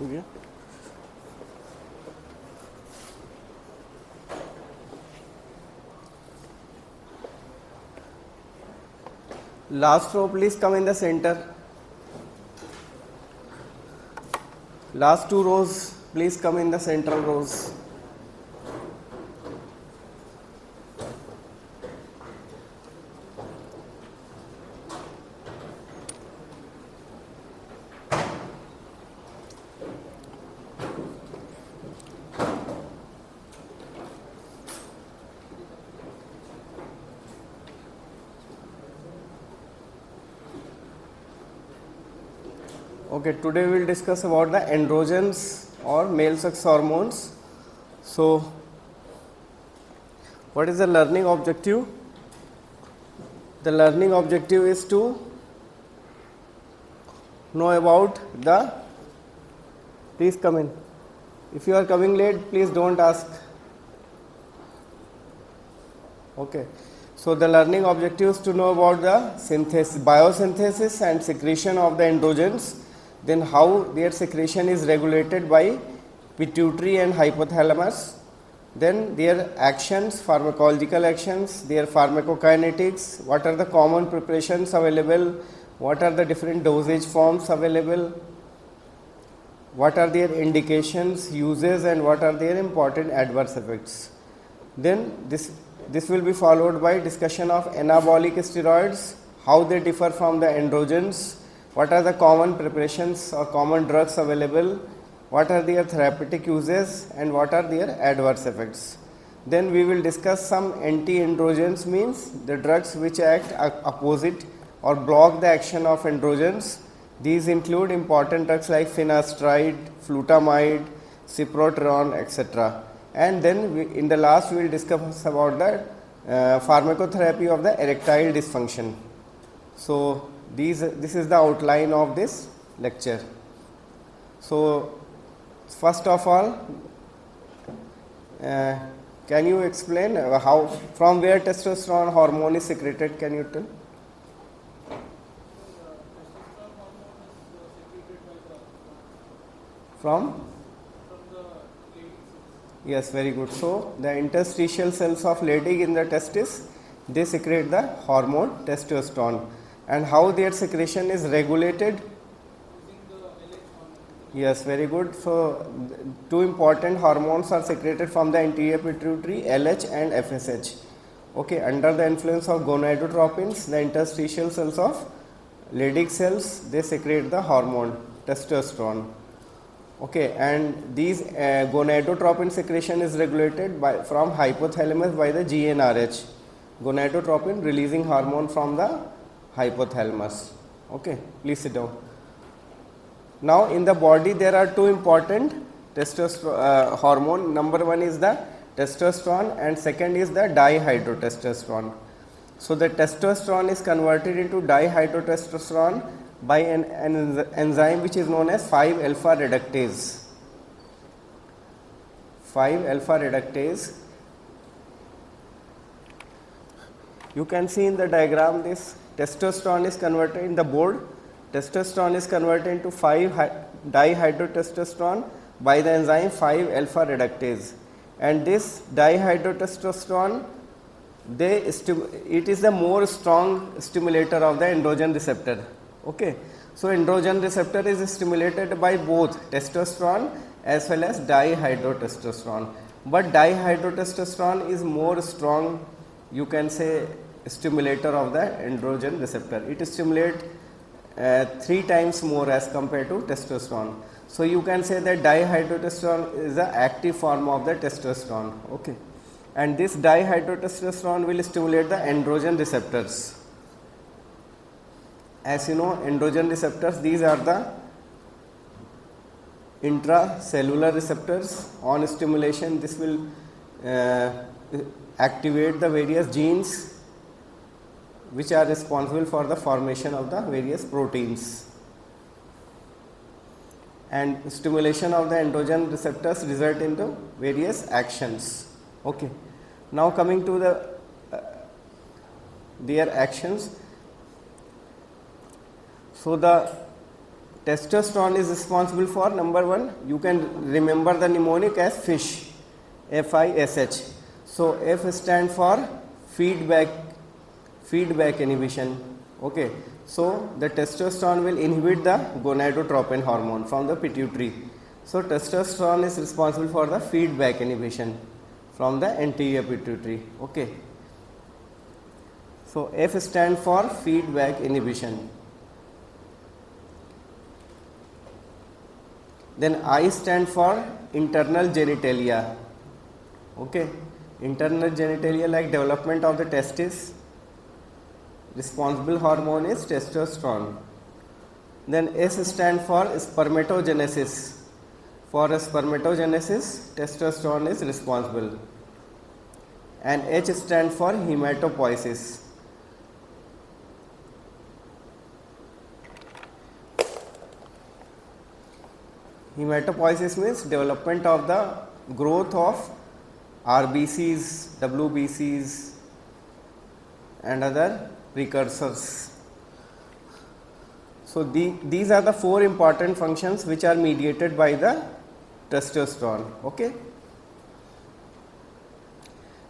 हो गया. Last row, please come in the center. Last two rows, please come in the central rows. Okay, today we will discuss about the androgens or male sex hormones. So, what is the learning objective? The learning objective is to know about the, please come in. If you are coming late, please don't ask. Okay. So, the learning objective is to know about the biosynthesis and secretion of the androgens, then how their secretion is regulated by pituitary and hypothalamus, then their actions, pharmacological actions, their pharmacokinetics, what are the common preparations available, what are the different dosage forms available, what are their indications, uses, and what are their important adverse effects. Then this will be followed by discussion of anabolic steroids, how they differ from the androgens, what are the common preparations or common drugs available, what are their therapeutic uses, and what are their adverse effects. Then we will discuss some anti-androgens, means the drugs which act opposite or block the action of androgens. These include important drugs like finasteride, flutamide, cyproterone, etc. And then in the last we will discuss about the pharmacotherapy of the erectile dysfunction. So, this is the outline of this lecture. So, first of all, can you explain how, from where testosterone hormone is secreted? Can you tell? From? Yes, very good. So, the interstitial cells of Leydig in the testis, they secrete the hormone testosterone. And how their secretion is regulated? Yes, very good. So, two important hormones are secreted from the anterior pituitary, LH and FSH. Okay, under the influence of gonadotropins, the interstitial cells of Leydig cells, they secrete the hormone testosterone. Okay, and these gonadotropin secretion is regulated from hypothalamus by the GnRH, gonadotropin releasing hormone from the hypothalamus. Okay, please sit down. Now, in the body there are two important testosterone hormone. Number one is the testosterone and second is the dihydrotestosterone. So, the testosterone is converted into dihydrotestosterone by an enzyme which is known as 5-alpha reductase. 5-alpha reductase. You can see in the diagram this testosterone is converted in the board. Testosterone is converted into 5-dihydrotestosterone by the enzyme 5-alpha reductase. And this dihydrotestosterone, it is the more strong stimulator of the androgen receptor. Okay. So, androgen receptor is stimulated by both testosterone as well as dihydrotestosterone. But dihydrotestosterone is more strong, you can say, stimulator of the androgen receptor. It stimulates 3 times more as compared to testosterone. So, you can say that dihydrotestosterone is the active form of the testosterone. Okay. And this dihydrotestosterone will stimulate the androgen receptors. As you know, androgen receptors, these are the intracellular receptors. On stimulation, this will activate the various genes which are responsible for the formation of the various proteins. And stimulation of the androgen receptors result into various actions. Okay. Now coming to their actions. So, the testosterone is responsible for number one, you can remember the mnemonic as FISH, F-I-S-H. So F stand for feedback inhibition. Okay, so the testosterone will inhibit the gonadotropin hormone from the pituitary. So testosterone is responsible for the feedback inhibition from the anterior pituitary. Okay, so F stand for feedback inhibition. Then I stand for internal genitalia. Okay, internal genitalia like development of the testis. Responsible hormone is testosterone. Then S stand for spermatogenesis. For spermatogenesis, testosterone is responsible. And H stand for hematopoiesis. Hematopoiesis means development of the growth of RBCs, WBCs and other precursors. So these are the four important functions which are mediated by the testosterone. Okay.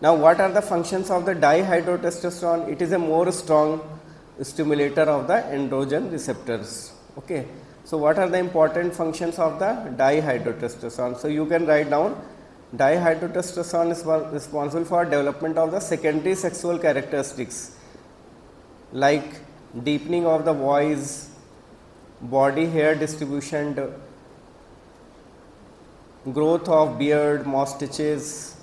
Now what are the functions of the dihydrotestosterone? It is a more strong stimulator of the androgen receptors. Okay. So what are the important functions of the dihydrotestosterone? So you can write down dihydrotestosterone is responsible for development of the secondary sexual characteristics like deepening of the voice, body hair distribution, growth of beard, mustaches.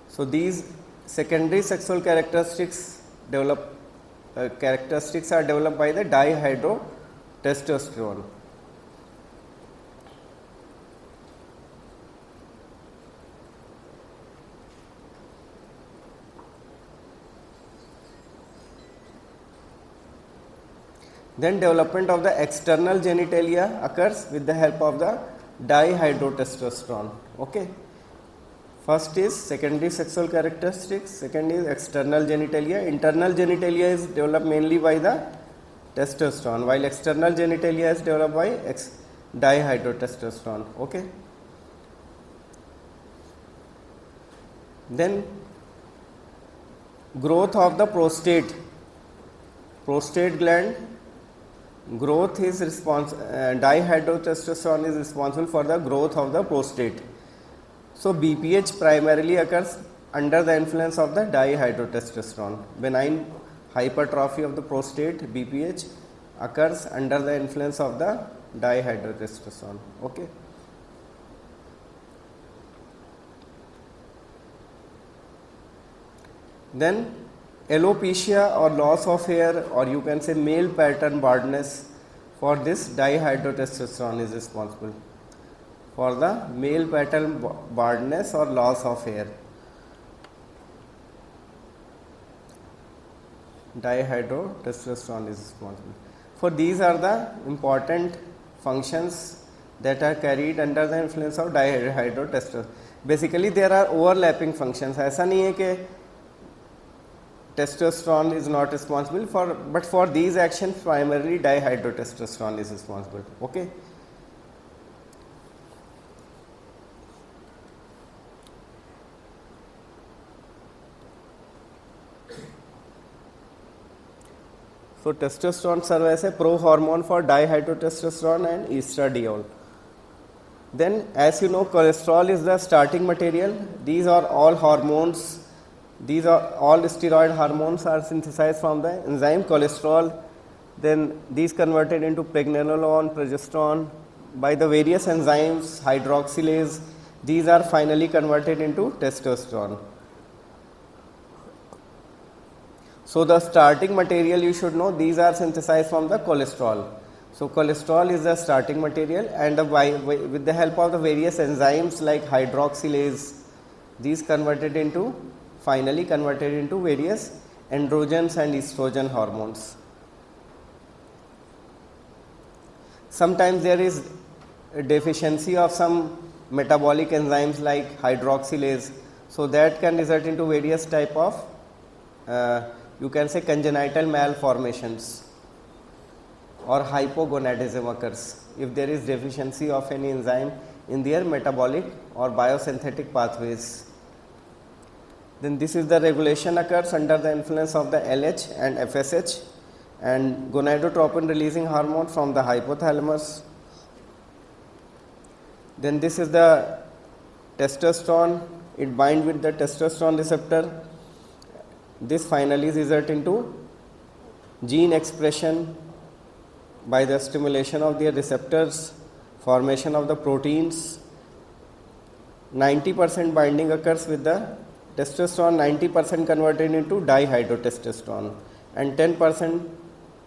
So these secondary sexual characteristics are developed by the dihydrotestosterone. Then development of the external genitalia occurs with the help of the dihydrotestosterone. Okay. First is secondary sexual characteristics, second is external genitalia. Internal genitalia is developed mainly by the testosterone, while external genitalia is developed by dihydrotestosterone. Okay. Then growth of the prostate gland. Growth is dihydrotestosterone is responsible for the growth of the prostate. So BPH primarily occurs under the influence of the dihydrotestosterone. Benign hypertrophy of the prostate, BPH, occurs under the influence of the dihydrotestosterone. Okay. Then alopecia or loss of hair, or you can say male pattern baldness, for this dihydrotestosterone is responsible. For the male pattern baldness or loss of hair, dihydrotestosterone is responsible. For these are the important functions that are carried under the influence of dihydrotestosterone. Basically there are overlapping functions. ऐसा नहीं है कि testosterone is not responsible for, but for these actions primarily dihydrotestosterone is responsible. Okay. So testosterone serves as a pro-hormone for dihydrotestosterone and estradiol. Then as you know, cholesterol is the starting material. These are all hormones. These are all steroid hormones are synthesized from the enzyme cholesterol. Then these converted into pregnenolone, progesterone by the various enzymes, hydroxylase. These are finally converted into testosterone. So the starting material you should know, these are synthesized from the cholesterol. So cholesterol is the starting material, and with the help of the various enzymes like hydroxylase, these finally converted into various androgens and estrogen hormones. Sometimes there is a deficiency of some metabolic enzymes like hydroxylase, so that can result into various type of you can say congenital malformations or hypogonadism occurs if there is deficiency of any enzyme in their metabolic or biosynthetic pathways. Then this is the regulation occurs under the influence of the LH and FSH and gonadotropin releasing hormone from the hypothalamus. Then this is the testosterone, it binds with the testosterone receptor. This finally results into gene expression by the stimulation of their receptors, formation of the proteins. 90% binding occurs with the testosterone, 90% converted into dihydrotestosterone and 10%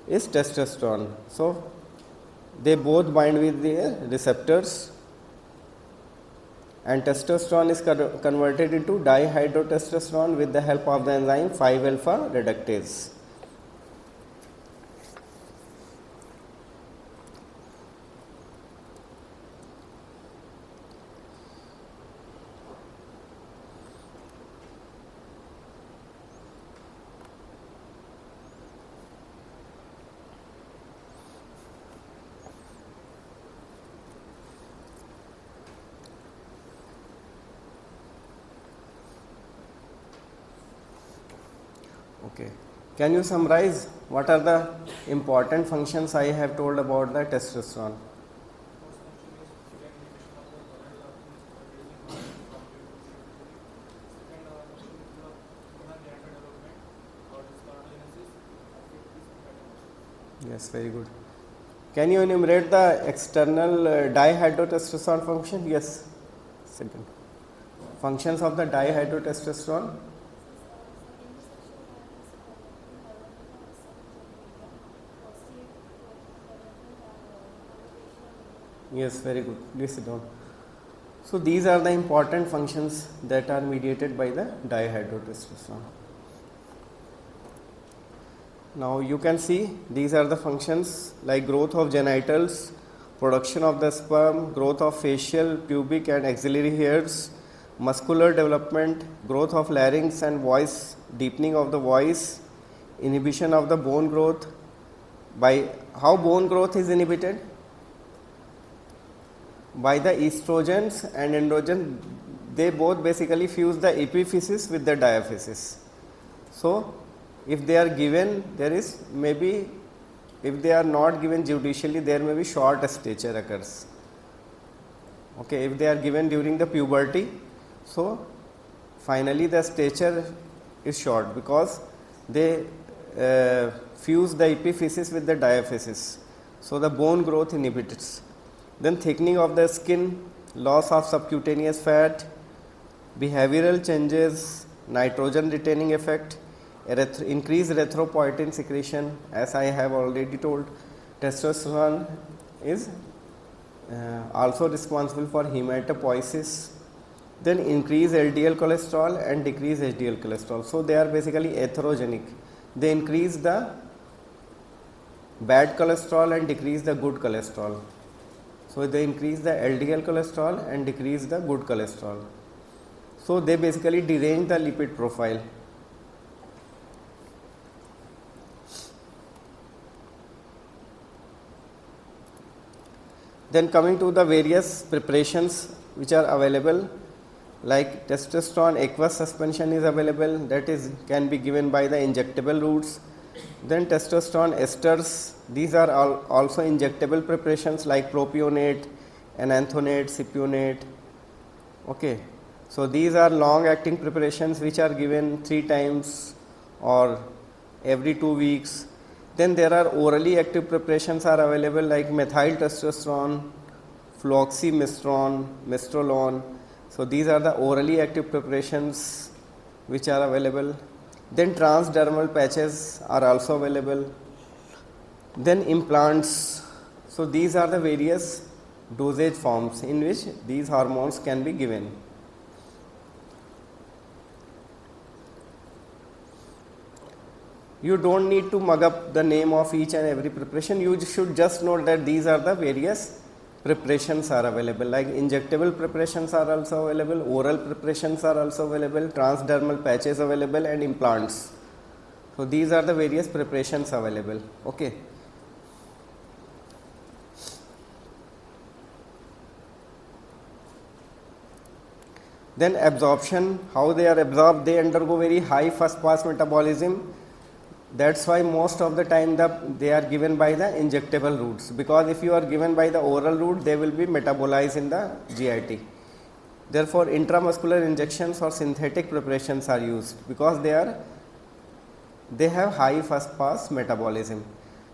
is testosterone. So they both bind with their receptors and testosterone is converted into dihydrotestosterone with the help of the enzyme 5-alpha reductase. Okay. Can you summarize what are the important functions I have told about the testosterone? Yes, very good. Can you enumerate the external dihydrotestosterone function? Yes. Second. Functions of the dihydrotestosterone. Yes, very good. Please sit down. So these are the important functions that are mediated by the dihydrotestosterone. Now you can see these are the functions like growth of genitals, production of the sperm, growth of facial, pubic and axillary hairs, muscular development, growth of larynx and voice, deepening of the voice, inhibition of the bone growth. By how bone growth is inhibited? By the estrogens and androgens, they both basically fuse the epiphysis with the diaphysis. So if they are given, there is maybe, if they are not given judicially, there may be short stature occurs. Okay, if they are given during the puberty, so finally the stature is short because they fuse the epiphysis with the diaphysis. So the bone growth inhibits. Then thickening of the skin, loss of subcutaneous fat, behavioral changes, nitrogen retaining effect, increased erythropoietin secretion. As I have already told, testosterone is also responsible for hematopoiesis. Then increase LDL cholesterol and decrease HDL cholesterol. So they are basically atherogenic. They increase the bad cholesterol and decrease the good cholesterol. So they increase the LDL cholesterol and decrease the good cholesterol. So they basically derange the lipid profile. Then coming to the various preparations which are available, like testosterone aqueous suspension is available, that is can be given by the injectable routes. Then testosterone esters, these are also injectable preparations like propionate, enanthonate, cypionate. Okay, so these are long acting preparations which are given 3 times or every 2 weeks. Then there are orally active preparations are available like methyl testosterone, fluoxymistrone, mistrolone. So these are the orally active preparations which are available. Then transdermal patches are also available. Then implants. So these are the various dosage forms in which these hormones can be given. You don't need to mug up the name of each and every preparation. You should just know that these are the various preparations are available, like injectable preparations are also available, oral preparations are also available, transdermal patches available and implants. So these are the various preparations available. Okay. Then absorption, how they are absorbed, they undergo very high first pass metabolism. That's why most of the time they are given by the injectable routes, because if you are given by the oral route, they will be metabolized in the GIT. Therefore, intramuscular injections or synthetic preparations are used because they have high first pass metabolism.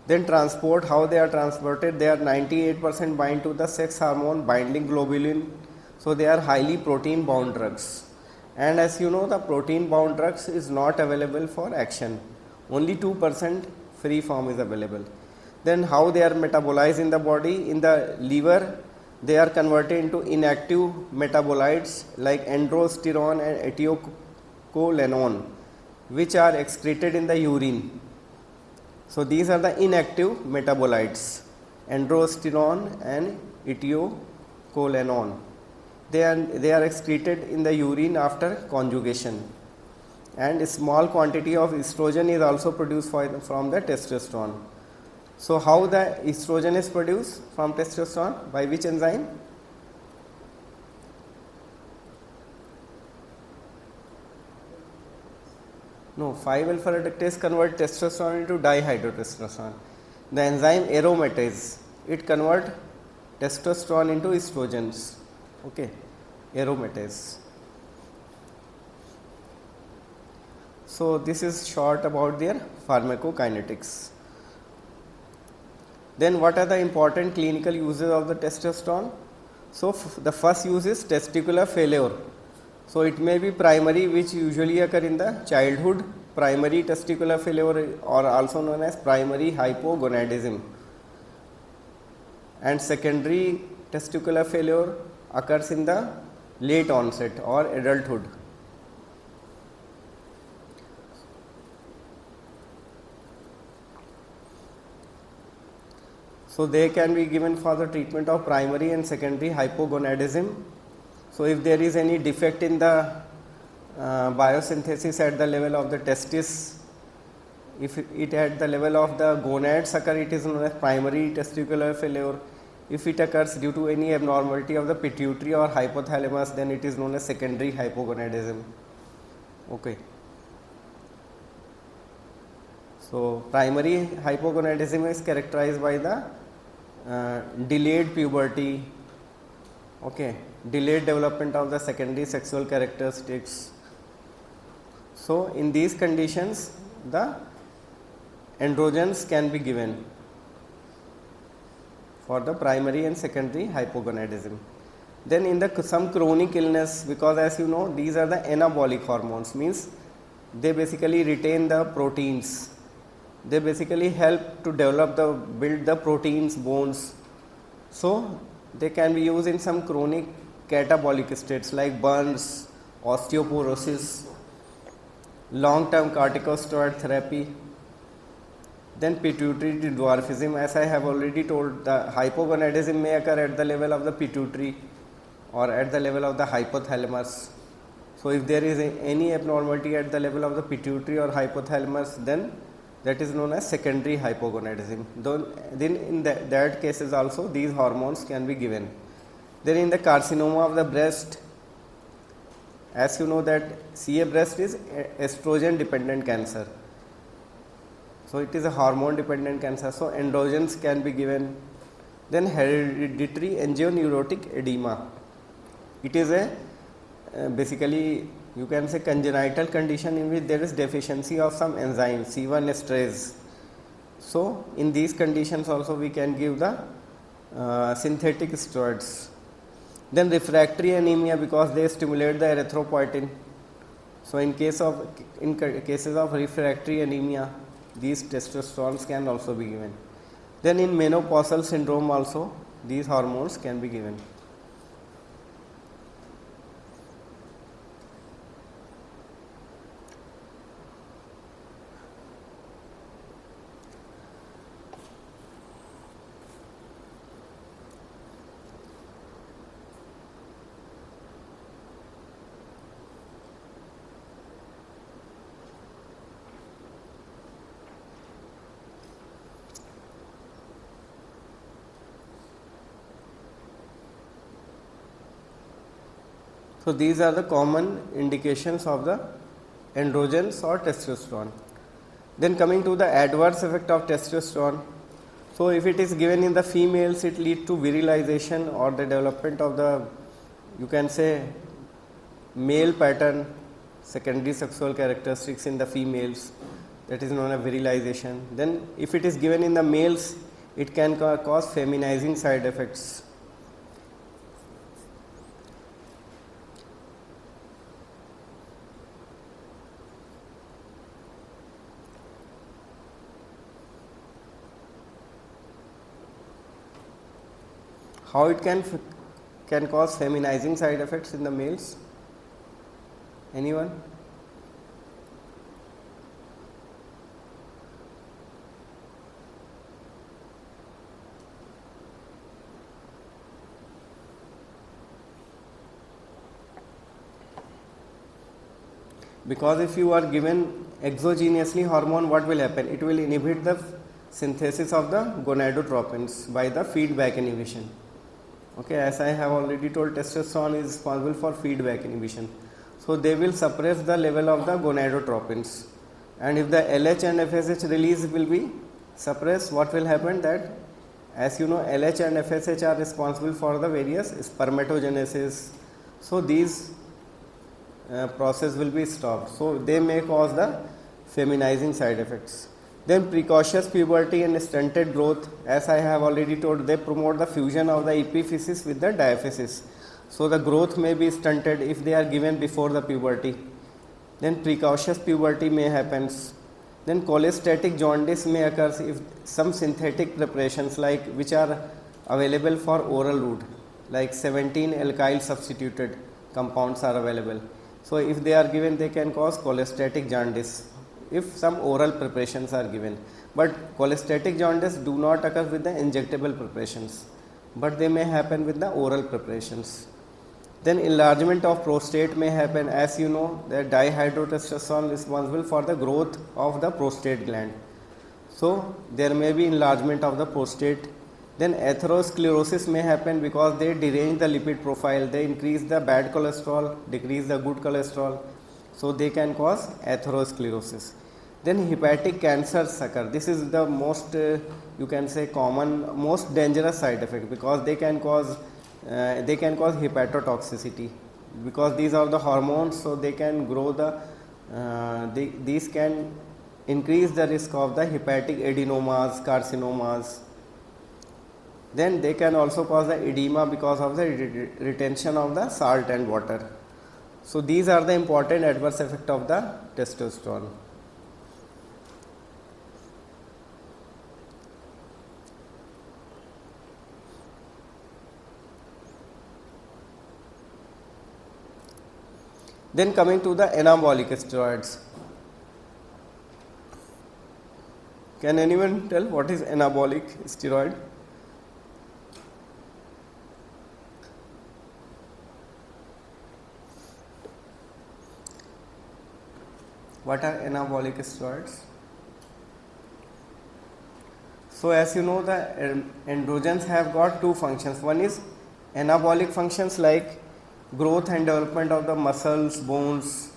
Then transport, how they are transported, they are 98% bind to the sex hormone binding globulin. So they are highly protein bound drugs, and as you know, the protein bound drugs is not available for action, only 2% free form is available. Then how they are metabolized in the body, in the liver they are converted into inactive metabolites like androsterone and acetylcholinone, which are excreted in the urine. So these are the inactive metabolites, androsterone and acetylcholinone. They are excreted in the urine after conjugation, and a small quantity of estrogen is also produced from the testosterone. So how the estrogen is produced from testosterone? By which enzyme? No, 5-alpha reductase convert testosterone into dihydrotestosterone. The enzyme aromatase, it convert testosterone into estrogens. Okay, aromatase. So this is short about their pharmacokinetics. Then what are the important clinical uses of the testosterone? So the first use is testicular failure. So it may be primary, which usually occur in the childhood, primary testicular failure, or also known as primary hypogonadism, and secondary testicular failure occurs in the late onset or adulthood. So they can be given for the treatment of primary and secondary hypogonadism. So if there is any defect in the biosynthesis at the level of the testis, if it at the level of the gonads occur, it is known as primary testicular failure. If it occurs due to any abnormality of the pituitary or hypothalamus, then it is known as secondary hypogonadism. Okay. So primary hypogonadism is characterized by the delayed puberty, okay, delayed development of the secondary sexual characteristics. So in these conditions, the androgens can be given for the primary and secondary hypogonadism. Then in the some chronic illness, because as you know, these are the anabolic hormones, means they basically retain the proteins. They basically help to build the proteins, bones. So they can be used in some chronic catabolic states like burns, osteoporosis, long-term corticosteroid therapy. Then pituitary dwarfism, as I have already told, the hypogonadism may occur at the level of the pituitary or at the level of the hypothalamus. So if there is any abnormality at the level of the pituitary or hypothalamus, then that is known as secondary hypogonadism. Then in that cases also these hormones can be given. Then in the carcinoma of the breast, as you know that CA breast is estrogen dependent cancer. So it is a hormone dependent cancer. So androgens can be given. Then hereditary angioneurotic edema. It is a basically you can say congenital condition in which there is deficiency of some enzyme C1 esterase. So in these conditions also we can give the synthetic steroids. Then refractory anemia, because they stimulate the erythropoietin. So in cases of refractory anemia, these testosterones can also be given. Then in menopausal syndrome also these hormones can be given. So these are the common indications of the androgens or testosterone. Then coming to the adverse effect of testosterone. So if it is given in the females, it leads to virilization or the development of the, you can say, male pattern, secondary sexual characteristics in the females, that is known as virilization. Then if it is given in the males, it can cause feminizing side effects. How it can cause feminizing side effects in the males? Anyone? Because if you are given exogenously hormone, what will happen? It will inhibit the synthesis of the gonadotropins by the feedback inhibition. Okay, as I have already told, testosterone is responsible for feedback inhibition. So they will suppress the level of the gonadotropins. And if the LH and FSH release will be suppressed, what will happen? That, as you know, LH and FSH are responsible for the various spermatogenesis. So these process will be stopped. So they may cause the feminizing side effects. Then precocious puberty and stunted growth, as I have already told, they promote the fusion of the epiphysis with the diaphysis. So the growth may be stunted if they are given before the puberty. Then precocious puberty may happen. Then cholestatic jaundice may occur if some synthetic preparations like which are available for oral route, like 17 alkyl substituted compounds are available. So if they are given, they can cause cholestatic jaundice if some oral preparations are given. But cholestatic jaundice do not occur with the injectable preparations, but they may happen with the oral preparations. Then enlargement of prostate may happen. As you know, the dihydrotestosterone is responsible for the growth of the prostate gland. So there may be enlargement of the prostate. Then atherosclerosis may happen because they derange the lipid profile. They increase the bad cholesterol, decrease the good cholesterol. So they can cause atherosclerosis. Then hepatic cancers occur. This is the most, you can say, common, most dangerous side effect, because they can cause hepatotoxicity, because these are the hormones. So they can grow these can increase the risk of the hepatic adenomas, carcinomas. Then they can also cause the edema because of the retention of the salt and water. So these are the important adverse effect of the testosterone. Then coming to the anabolic steroids. Can anyone tell what is anabolic steroid? What are anabolic steroids? So as you know, the androgens have got two functions. One is anabolic functions like growth and development of the muscles, bones,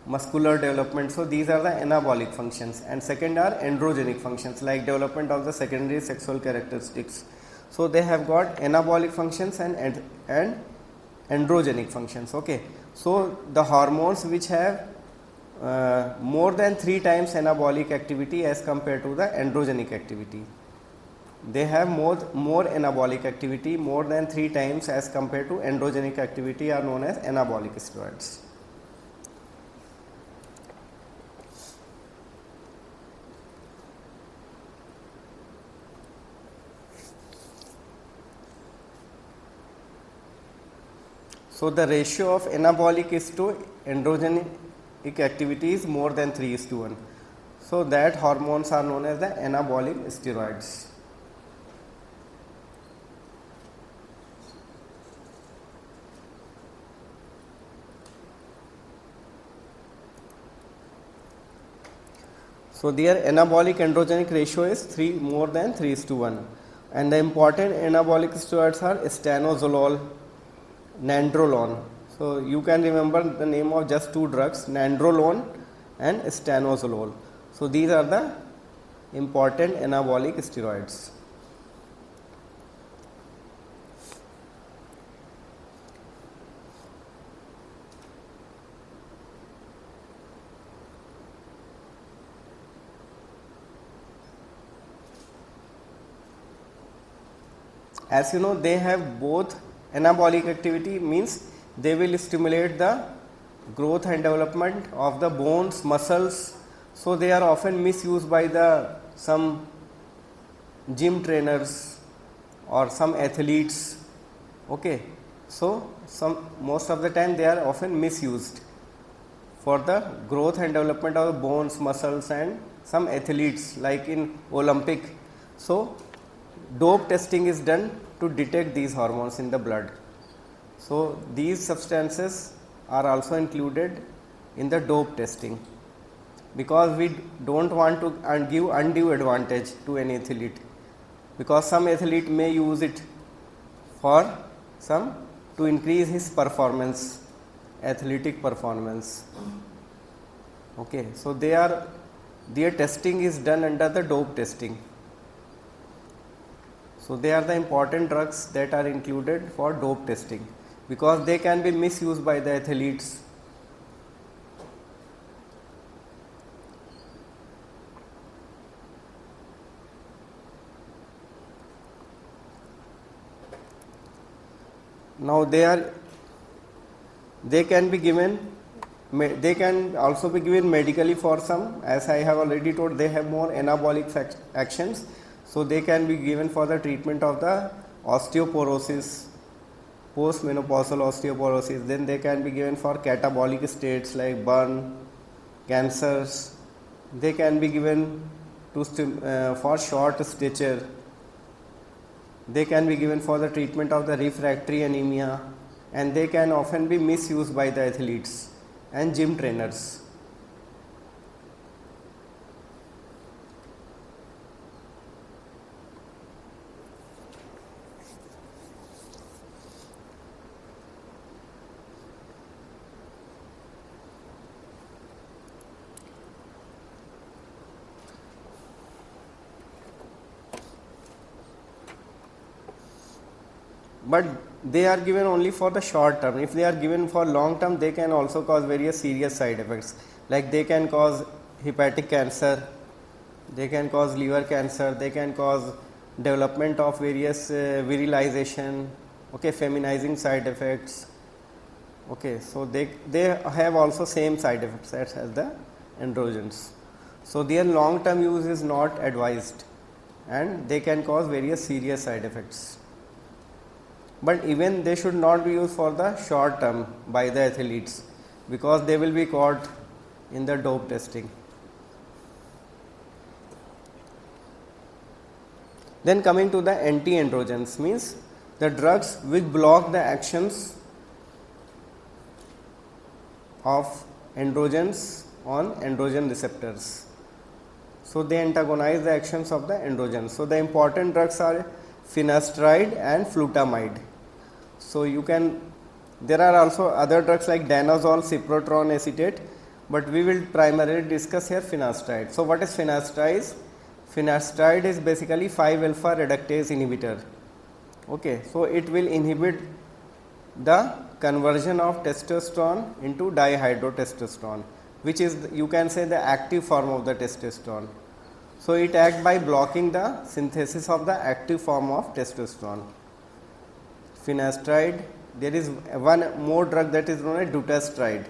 muscular development. So these are the anabolic functions. And second are androgenic functions like development of the secondary sexual characteristics. So they have got anabolic functions and androgenic functions. Okay. So the hormones which have more than 3 times anabolic activity as compared to the androgenic activity. They have more anabolic activity, more than 3 times as compared to androgenic activity, are known as anabolic steroids. So the ratio of anabolic is to androgenic activity is more than 3:1. So that hormones are known as the anabolic steroids. So their anabolic androgenic ratio is more than 3:1. And the important anabolic steroids are stanozolol, nandrolone. So you can remember the name of just two drugs, nandrolone and stanozolol. So these are the important anabolic steroids. As you know, they have both anabolic activity, means they will stimulate the growth and development of the bones, muscles. So they are often misused by the some gym trainers or some athletes. Okay, so most of the time they are often misused for the growth and development of the bones, muscles, and some athletes like in Olympic. So dope testing is done to detect these hormones in the blood. So these substances are also included in the dope testing, because we don't want to give undue advantage to an athlete, because some athlete may use it for some to increase his performance, athletic performance. Okay, so their testing is done under the dope testing. So they are the important drugs that are included for dope testing, because they can be misused by the athletes. Now they can be given, they can also be given medically for some, as I have already told, they have more anabolic actions. So they can be given for the treatment of the osteoporosis, postmenopausal osteoporosis. Then they can be given for catabolic states like burn, cancers. They can be given for short stature. They can be given for the treatment of the refractory anemia, and they can often be misused by the athletes and gym trainers. But they are given only for the short term. If they are given for long term, they can also cause various serious side effects, like they can cause hepatic cancer, they can cause liver cancer, they can cause development of various virilization, okay, feminizing side effects. Okay, so they have also same side effects as the androgens. So their long term use is not advised, and they can cause various serious side effects. But even they should not be used for the short term by the athletes, because they will be caught in the dope testing. Then coming to the anti-androgens, means the drugs which block the actions of androgens on androgen receptors. So they antagonize the actions of the androgens. So the important drugs are finasteride and flutamide. So there are also other drugs like danazol, cyprotron acetate, but we will primarily discuss here finasteride. So what is finasteride? Finasteride is basically 5-alpha reductase inhibitor. Okay, so it will inhibit the conversion of testosterone into dihydrotestosterone, which is, you can say, the active form of the testosterone. So it acts by blocking the synthesis of the active form of testosterone. Finasteride. There is one more drug that is known as dutasteride.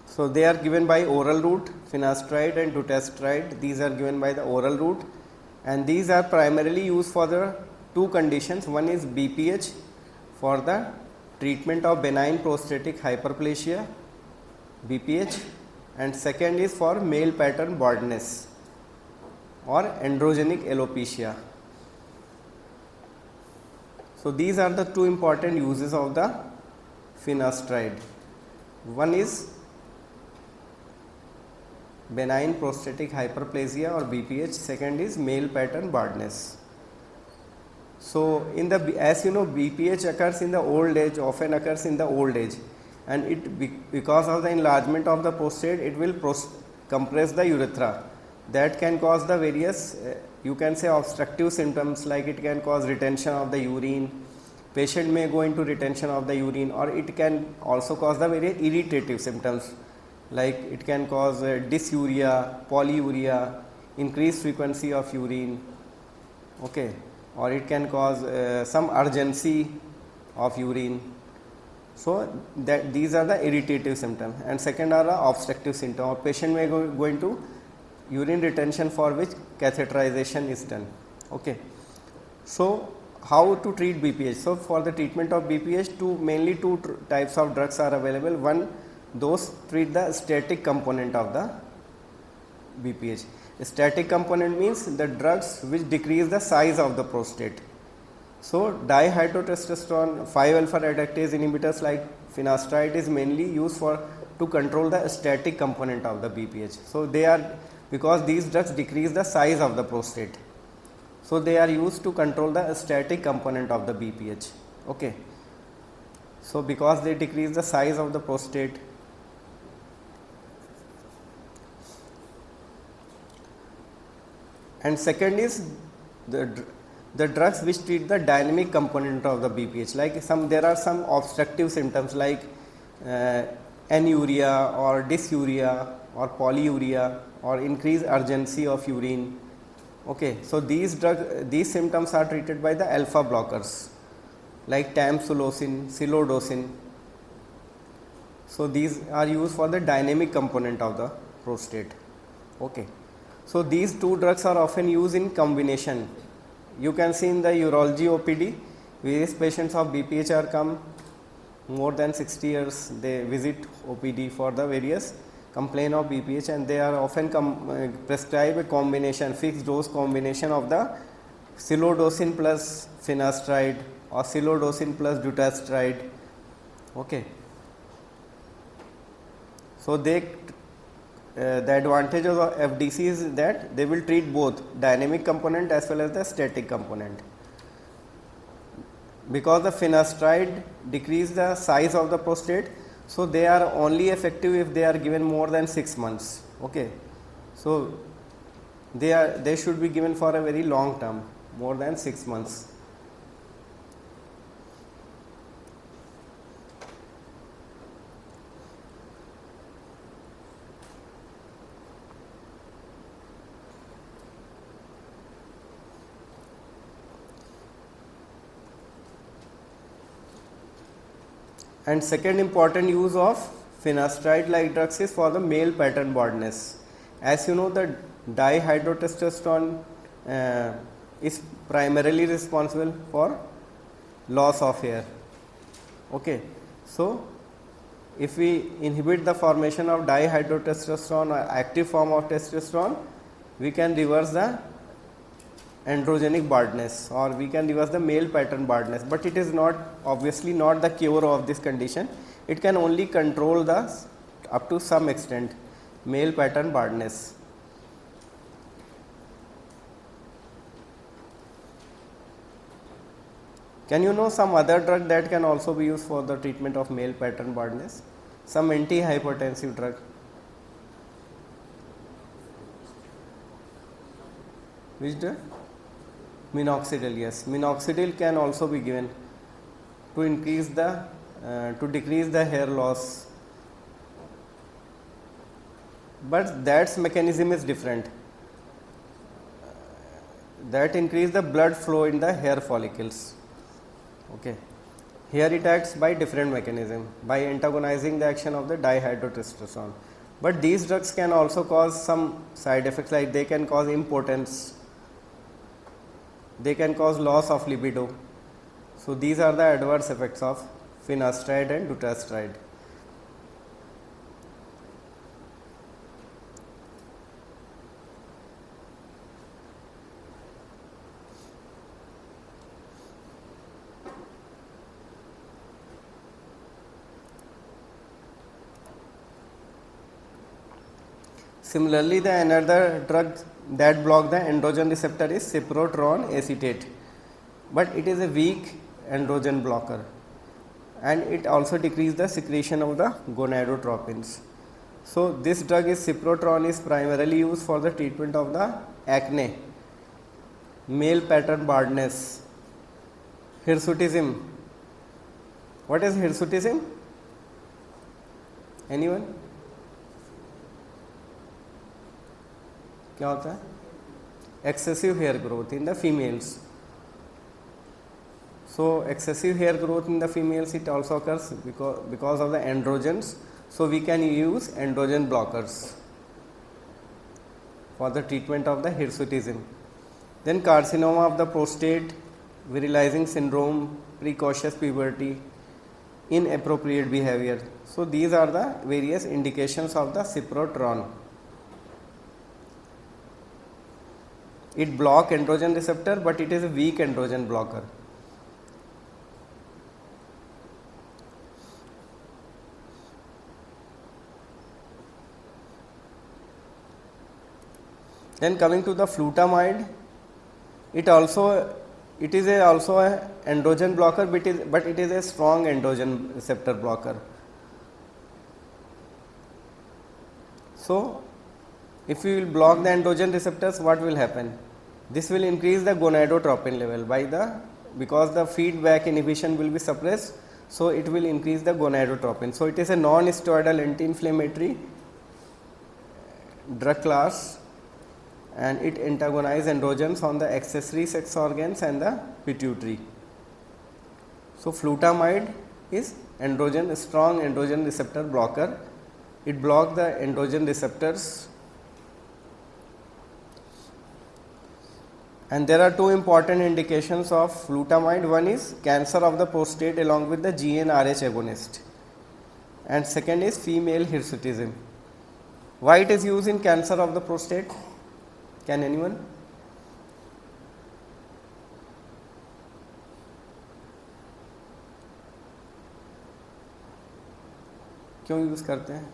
So they are given by oral route. Finasteride and dutasteride, these are given by the oral route, and these are primarily used for the two conditions. One is BPH, for the treatment of benign prostatic hyperplasia, BPH, and second is for male pattern baldness or androgenic alopecia. So these are the two important uses of the finasteride. One is benign prostatic hyperplasia or BPH. Second is male pattern baldness. So in the, as you know, BPH occurs in the old age, often occurs in the old age, and because of the enlargement of the prostate, it will compress the urethra. That can cause the various you can say obstructive symptoms, like it can cause retention of the urine. Patient may go into retention of the urine, or it can also cause the very irritative symptoms, like it can cause dysuria, polyuria, increased frequency of urine, okay, or it can cause some urgency of urine. So that these are the irritative symptoms, and second are the obstructive symptoms. Patient may go into urine retention, for which catheterization is done. Okay. So how to treat BPH? So for the treatment of BPH, mainly two types of drugs are available. One, those treat the static component of the BPH. Static component means the drugs which decrease the size of the prostate. So dihydrotestosterone 5-alpha reductase inhibitors like finasteride is mainly used to control the static component of the BPH. So they are, because these drugs decrease the size of the prostate, so they are used to control the static component of the BPH. Okay. So because they decrease the size of the prostate. And second is the drugs which treat the dynamic component of the BPH, like there are some obstructive symptoms like anuria or dysuria or polyuria or increased urgency of urine. Okay, so these symptoms are treated by the alpha blockers like tamsulosin, silodosin. So these are used for the dynamic component of the prostate. Okay. So these two drugs are often used in combination. You can see in the urology OPD, various patients of BPH are come more than 60 years, they visit OPD for the various complaint of BPH, and they are often prescribe a combination, fixed dose combination of the silodosin plus finasteride or silodosin plus dutasteride. Okay. So the advantage of FDC is that they will treat both dynamic component as well as the static component. Because the finasteride decrease the size of the prostate, so they are only effective if they are given more than 6 months. Okay. So they should be given for a very long term, more than 6 months. And second important use of finasteride like drugs is for the male pattern baldness. As you know, the dihydrotestosterone is primarily responsible for loss of hair. Okay. So if we inhibit the formation of dihydrotestosterone or active form of testosterone, we can reverse the androgenic baldness, or we can reverse the male pattern baldness, but it is not, obviously not the cure of this condition. It can only control the, up to some extent, male pattern baldness. Can you know some other drug that can also be used for the treatment of male pattern baldness? Some antihypertensive drug. Which drug? Minoxidil, yes. Minoxidil can also be given to increase the, to decrease the hair loss. But that mechanism is different. That increase the blood flow in the hair follicles. Okay. Here it acts by different mechanism, by antagonizing the action of the dihydrotestosterone. But these drugs can also cause some side effects, like they can cause impotence, they can cause loss of libido. So these are the adverse effects of finasteride and dutasteride. Similarly, the another drug that block the androgen receptor is cyprotron acetate, but it is a weak androgen blocker, and it also decrease the secretion of the gonadotropins. So this drug is cyprotron is primarily used for the treatment of the acne, male pattern baldness, hirsutism. What is hirsutism? Anyone? क्या होता है? Excessive hair growth in the females. So excessive hair growth in the females, it also occurs because of the androgens. So we can use androgen blockers for the treatment of the hirsutism. Then carcinoma of the prostate, virilizing syndrome, precocious puberty, inappropriate behavior. So these are the various indications of the cyprotron. It blocks androgen receptor, but it is a weak androgen blocker. Then coming to the flutamide, it is also an androgen blocker, but it is a strong androgen receptor blocker. So if we will block the androgen receptors, what will happen? This will increase the gonadotropin level because the feedback inhibition will be suppressed, so it will increase the gonadotropin. So it is a non-steroidal anti-inflammatory drug class, and it antagonizes androgens on the accessory sex organs and the pituitary. So flutamide is strong androgen receptor blocker. It blocks the androgen receptors. And there are two important indications of flutamide. One is cancer of the prostate along with the GnRH agonist, and second is female hirsutism. Why it is used in cancer of the prostate? Can anyone? क्यों use करते हैं?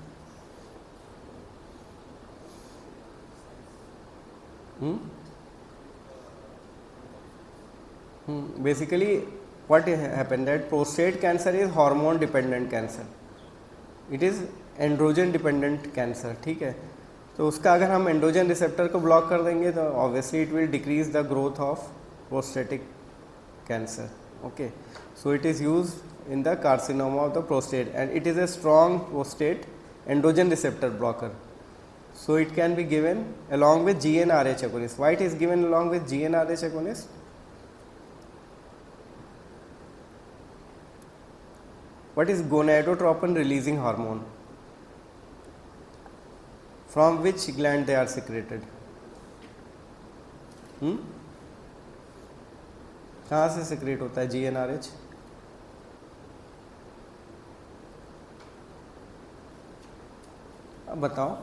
Basically, what happened that prostate cancer is hormone dependent cancer. It is androgen dependent cancer. ठीक है, तो उसका अगर हम androgen receptor को ब्लॉक कर देंगे तो obviously it will decrease the growth of prostatic cancer. Okay, so it is use in the carcinoma of the prostate, and it is a strong prostate androgen receptor blocker. So it can be given along with GnRH agonist. Why it is given along with GnRH agonist? What is gonadotropin releasing hormone? From which gland they are secreted? कहाँ से secrete होता है GnRH? अब बताओ.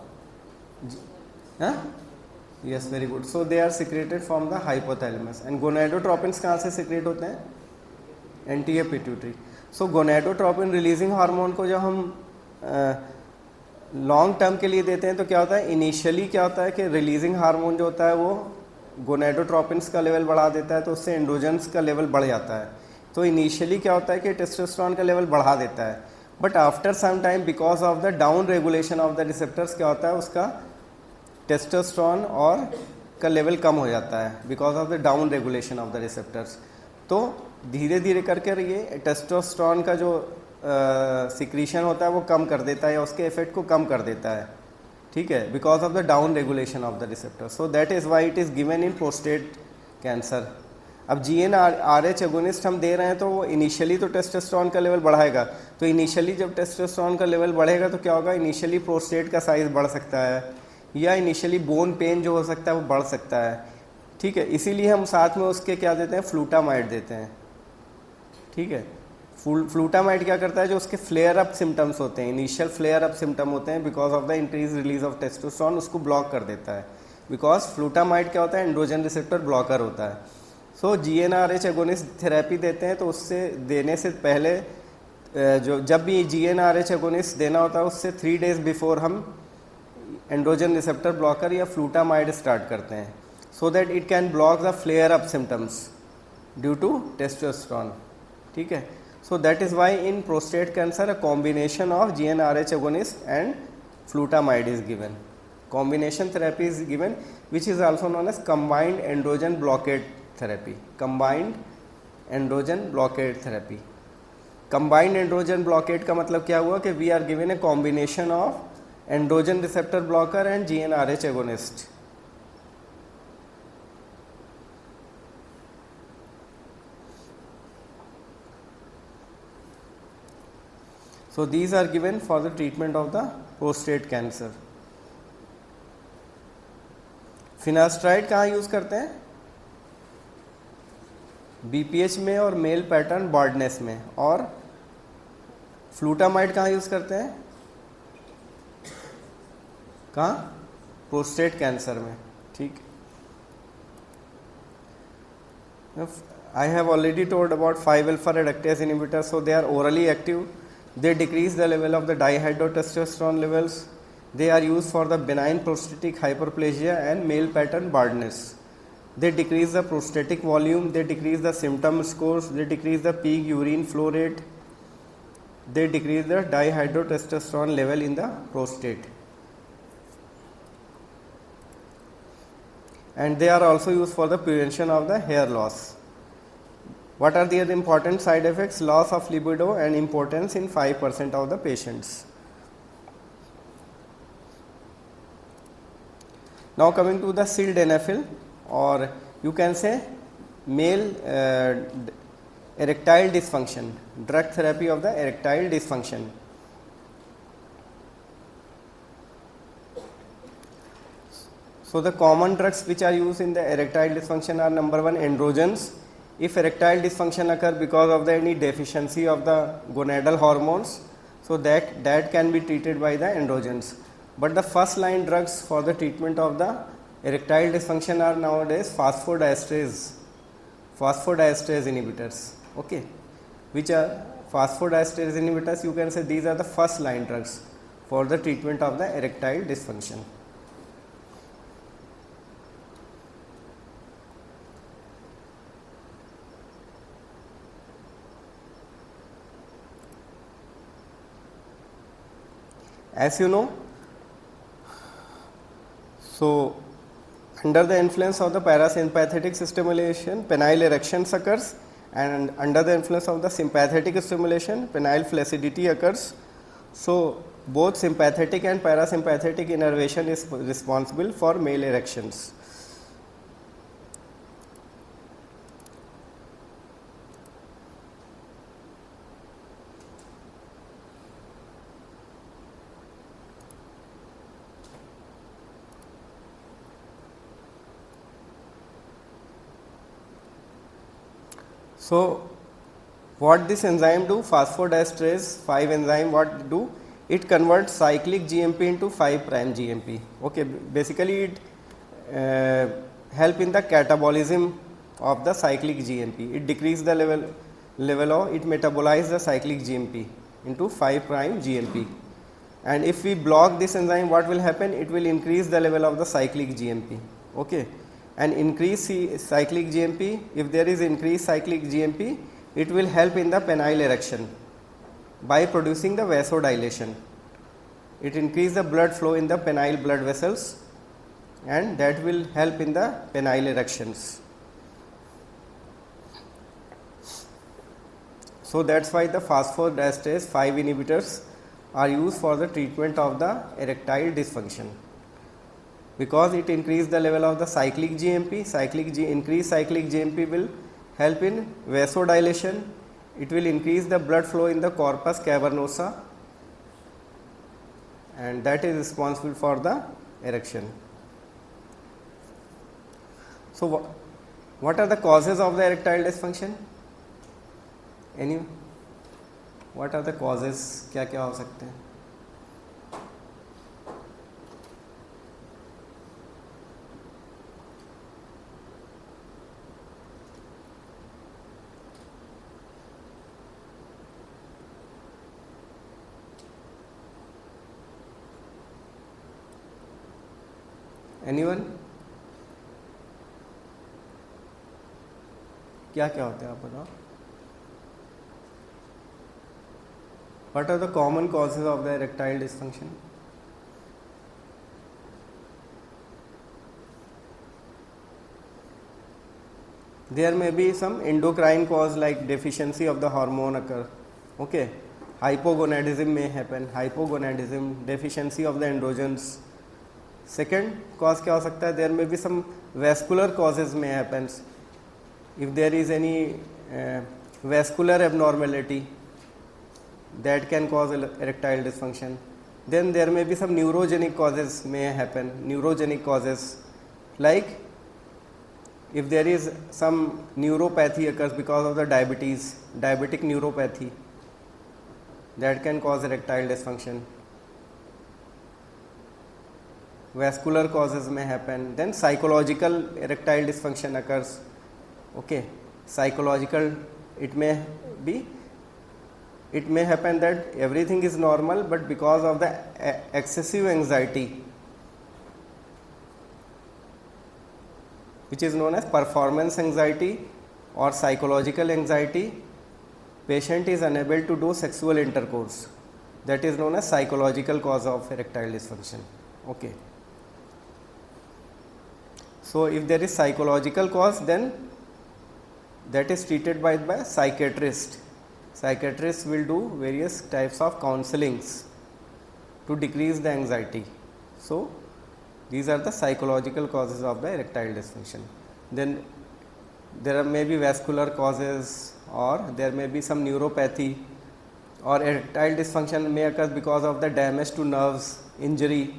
Yes, very good. So they are secreted from the hypothalamus. And gonadotropins कहाँ से secrete होते हैं? Anterior pituitary. So gonadotropin releasing hormone को जब हम लॉन्ग टर्म के लिए देते हैं तो क्या होता है, इनिशियली क्या होता है कि रिलीजिंग हार्मोन जो होता है वो गोनेडोट्रोपिन्स का लेवल बढ़ा देता है, तो उससे एंड्रोजन्स का लेवल बढ़ जाता है. तो इनिशियली क्या होता है कि टेस्टोस्टेरोन का लेवल बढ़ा देता है, but after some time because of the down regulation of the receptors क्या होता है, उसका टेस्टोस्टेरोन और का लेवल कम हो जाता है because of the down regulation of the receptors. तो धीरे धीरे करके ये टेस्टोस्टेरोन का जो सिक्रीशन होता है वो कम कर देता है या उसके इफेक्ट को कम कर देता है. ठीक है, because of the down regulation of the receptor. So that is why it is given in prostate cancer. अब GnRH एगोनिस्ट हम दे रहे हैं तो वो इनिशियली तो टेस्टोस्टेरोन का लेवल बढ़ाएगा. तो इनिशियली जब टेस्टोस्टेरोन का लेवल बढ़ेगा तो क्या होगा, इनिशियली प्रोस्टेट का साइज़ बढ़ सकता है या इनिशियली बोन पेन जो हो सकता है वो बढ़ सकता है. ठीक है, इसीलिए हम साथ में उसके क्या देते हैं, फ्लूटामाइड देते हैं. ठीक है, फ्लूटामाइड क्या करता है, जो उसके फ्लेयर अप सिम्टम्स होते हैं, इनिशियल फ्लेयर अप सिम्टम होते हैं because of the increase release of testosterone, उसको ब्लॉक कर देता है. बिकॉज फ्लूटामाइड क्या होता है, एंड्रोजन रिसेप्टर ब्लॉकर होता है. सो GnRH एगोनिस्ट थेरेपी देते हैं तो उससे देने से पहले जब भी GnRH एगोनिस्ट देना होता है उससे 3 days बिफोर हम एंड्रोजन रिसेप्टर ब्लॉकर या फ्लूटामाइड स्टार्ट करते हैं, so that it can block the flare up symptoms due to testosterone. ठीक है. So that is why in prostate cancer a combination of GnRH agonist and flutamide is given. Combination therapy is given, which is also known as combined androgen blockade therapy. Combined androgen blockade therapy. Combined androgen blockade का मतलब क्या हुआ कि we are given a combination of androgen receptor blocker and GnRH agonist. So these are given for the treatment of the prostate cancer. Finasteride कहाँ use करते हैं? BPH में और मेल पैटर्न बार्डनेस में. और फ्लूटामाइड कहाँ यूज़ करते हैं? कहाँ? प्रोस्टेट कैंसर में. ठीक. I have already told about 5-alpha reductase inhibitors, so they are orally active. They decrease the level of the dihydrotestosterone levels. They are used for the benign prostatic hyperplasia and male pattern baldness. They decrease the prostatic volume, they decrease the symptom scores, they decrease the peak urine flow rate, they decrease the dihydrotestosterone level in the prostate. And they are also used for the prevention of the hair loss. What are the other important side effects? Loss of libido and impotence in 5% of the patients. Now coming to the sildenafil, or you can say male erectile dysfunction, drug therapy of the erectile dysfunction. So the common drugs which are used in the erectile dysfunction are: number one, androgens. If erectile dysfunction occur because of the any deficiency of the gonadal hormones, so that can be treated by the androgens. But the first line drugs for the treatment of the erectile dysfunction are nowadays phosphodiesterase inhibitors. Okay, which are phosphodiesterase inhibitors? You can say these are the first line drugs for the treatment of the erectile dysfunction. As you know, so under the influence of the parasympathetic stimulation, penile erection occurs, and under the influence of the sympathetic stimulation, penile flaccidity occurs. So both sympathetic and parasympathetic innervation is responsible for male erections. So what this enzyme do? Phosphodiesterase 5 enzyme, what it do? It converts cyclic GMP into 5' GMP. Okay, basically it help in the catabolism of the cyclic GMP. It decrease the level of, it metabolize the cyclic GMP into 5' GMP. And if we block this enzyme, what will happen? It will increase the level of the cyclic GMP. Okay. And increase cyclic GMP, if there is increased cyclic GMP, it will help in the penile erection by producing the vasodilation. It increase the blood flow in the penile blood vessels, and that will help in the penile erections. So that's why the phosphodiesterase 5 inhibitors are used for the treatment of the erectile dysfunction, because it increase the level of the cyclic GMP. Increased cyclic GMP will help in vasodilation. It will increase the blood flow in the corpus cavernosa, and that is responsible for the erection. So what are the causes of the erectile dysfunction? What are the causes? क्या क्या हो सकते हैं? Anyone? क्या क्या होते हैं आप बताओ? What are the common causes of the erectile dysfunction? There may be some endocrine cause like deficiency of the hormone occur. Okay, hypogonadism may happen. Hypogonadism, deficiency of the androgens. Second cause क्या हो सकता है? There may be some vascular causes may happen. If there is any vascular abnormality, that can cause erectile dysfunction. Then there may be some neurogenic causes may happen. Neurogenic causes like if there is some neuropathy occurs because of the diabetes, diabetic neuropathy, that can cause erectile dysfunction. Vascular causes may happen. Then psychological erectile dysfunction occurs. Okay, psychological, it may happen that everything is normal, but because of the excessive anxiety, which is known as performance anxiety or psychological anxiety, patient is unable to do sexual intercourse. That is known as psychological cause of erectile dysfunction. Okay. So if there is psychological cause, then that is treated by psychiatrist. Psychiatrists will do various types of counselings to decrease the anxiety. So these are the psychological causes of the erectile dysfunction. Then there may be vascular causes, or there may be some neuropathy, or erectile dysfunction may occur because of the damage to nerves, injury.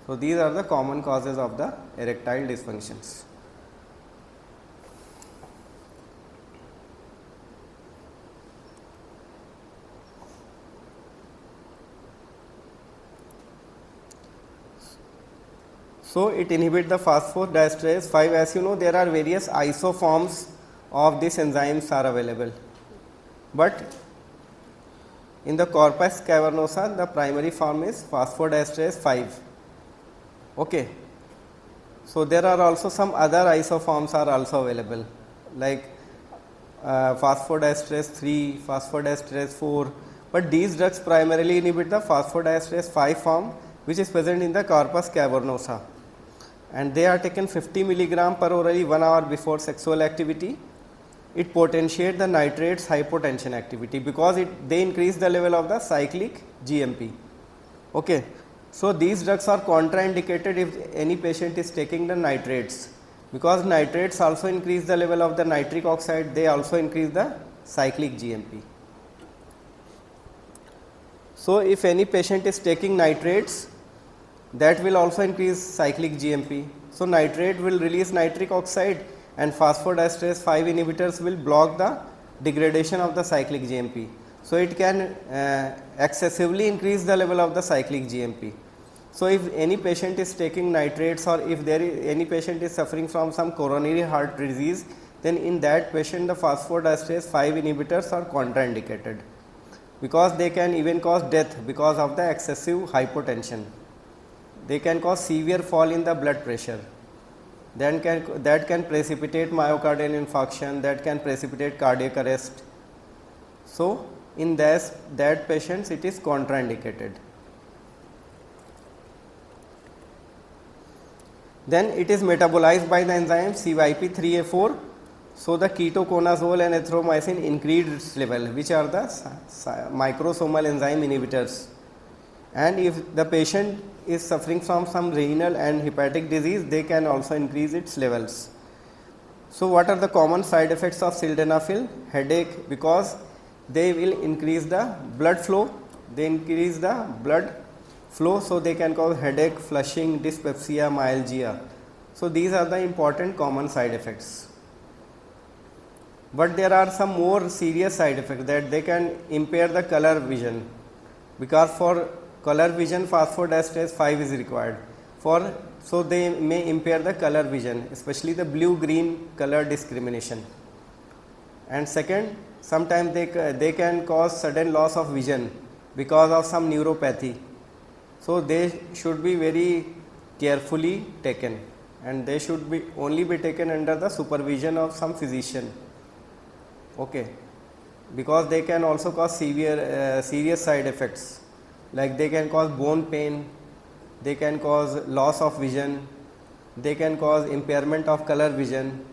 So these are the common causes of the erectile dysfunctions. So it inhibits the phosphodiesterase 5. As you know, there are various isoforms of these enzymes are available, but in the corpus cavernosa the primary form is phosphodiesterase 5. Okay. So there are also some other isoforms are also available, like phosphodiesterase 3, phosphodiesterase 4, but these drugs primarily inhibit the phosphodiesterase 5 form, which is present in the corpus cavernosa, and they are taken 50 milligram per orally 1 hour before sexual activity. It potentiates the nitrates hypotension activity because they increase the level of the cyclic GMP. Okay. So these drugs are contraindicated if any patient is taking the nitrates, because nitrates also increase the level of the nitric oxide, they also increase the cyclic GMP. So if any patient is taking nitrates, that will also increase cyclic GMP. So nitrate will release nitric oxide, and phosphodiesterase 5 inhibitors will block the degradation of the cyclic GMP. So it can excessively increase the level of the cyclic GMP. So if any patient is taking nitrates, or if there is any patient is suffering from some coronary heart disease, then in that patient the phosphodiesterase 5 inhibitors are contraindicated, because they can even cause death because of the excessive hypotension. They can cause severe fall in the blood pressure. Then that can precipitate myocardial infarction, that can precipitate cardiac arrest. So in that patients it is contraindicated. Then it is metabolized by the enzyme CYP3A4. So the ketoconazole and erythromycin increase its level, which are the microsomal enzyme inhibitors. And if the patient is suffering from some renal and hepatic disease, they can also increase its levels. So what are the common side effects of sildenafil? Headache, because they will increase the blood flow. They increase the blood flow, so they can cause headache, flushing, dyspepsia, myalgia. So these are the important common side effects. But there are some more serious side effects, that they can impair the color vision, because for color vision phosphodiesterase 5 is required. So they may impair the color vision, especially the blue-green color discrimination. And second, sometimes they can cause sudden loss of vision because of some neuropathy. So they should be very carefully taken, and they should be only be taken under the supervision of some physician. Okay, because they can also cause serious side effects, like they can cause bone pain, they can cause loss of vision, they can cause impairment of color vision.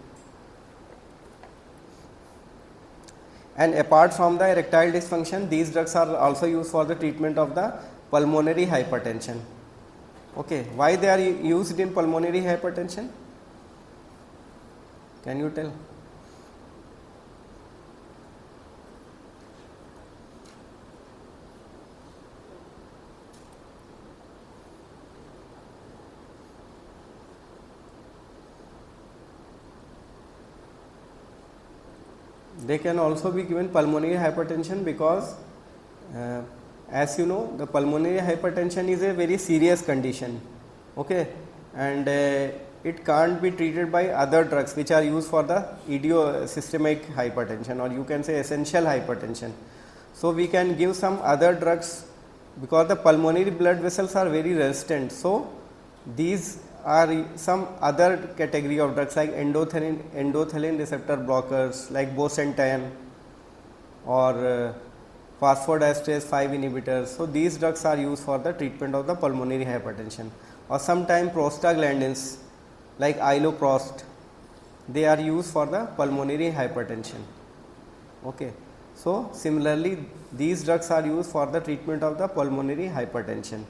And apart from the erectile dysfunction, these drugs are also used for the treatment of the pulmonary hypertension. Okay, why they are used in pulmonary hypertension? Can you tell? They can also be given pulmonary hypertension because as you know, the pulmonary hypertension is a very serious condition. Okay, and it can't be treated by other drugs which are used for the idiosystemic hypertension, or you can say essential hypertension. So we can give some other drugs because the pulmonary blood vessels are very resistant. So these are some other category of drugs like endothelin receptor blockers like bosentan or phosphodiesterase 5 inhibitors. So these drugs are used for the treatment of the pulmonary hypertension, or sometimes prostaglandins like iloprost, they are used for the pulmonary hypertension. Okay. So similarly, these drugs are used for the treatment of the pulmonary hypertension.